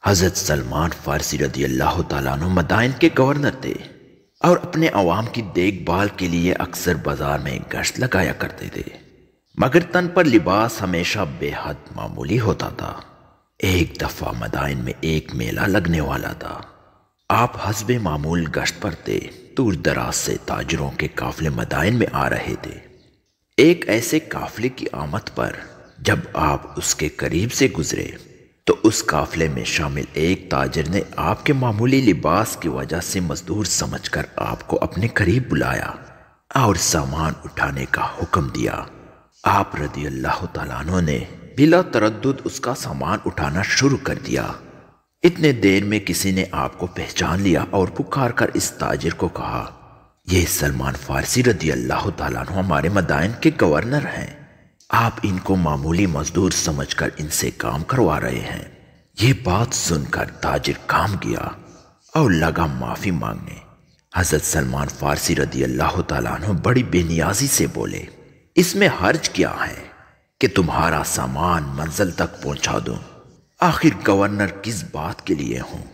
حضرت سلمان فارسی رضی اللہ تعالیٰ عنہ مدائن کے گورنر تھے اور اپنے عوام کی دیکھ بھال کے لیے اکثر بازار میں گشت لگایا کرتے تھے، مگر تن پر لباس ہمیشہ بے حد معمولی ہوتا تھا۔ ایک دفعہ مدائن میں ایک میلہ لگنے والا تھا۔ آپ حسب معمول گشت پر تھے۔ دور دراز سے تاجروں کے قافلے مدائن میں آ رہے تھے۔ ایک ایسے قافلے کی آمد پر جب آپ اس کے قریب سے گزرے تو اس قافلے میں شامل ایک تاجر نے آپ کے معمولی لباس کی وجہ سے مزدور سمجھ کر آپ کو اپنے قریب بلایا اور سامان اٹھانے کا حکم دیا۔ آپ رضی اللہ تعالیٰ عنہ نے بلا تردد اس کا سامان اٹھانا شروع کر دیا۔ اتنے دیر میں کسی نے آپ کو پہچان لیا اور پکار کر اس تاجر کو کہا، یہ سلمان فارسی رضی اللہ تعالیٰ عنہ ہمارے مدائن کے گورنر ہیں۔ آپ ان کو معمولی مزدور سمجھ کر ان سے کام کروا رہے ہیں۔ یہ بات سن کر تاجر کام گیا اور لگا معافی مانگنے۔ حضرت سلمان فارسی رضی اللہ تعالیٰ عنہ بڑی بے نیازی سے بولے، اس میں حرج کیا ہے کہ تمہارا سامان منزل تک پہنچا دوں؟ آخر گورنر کس بات کے لیے ہوں؟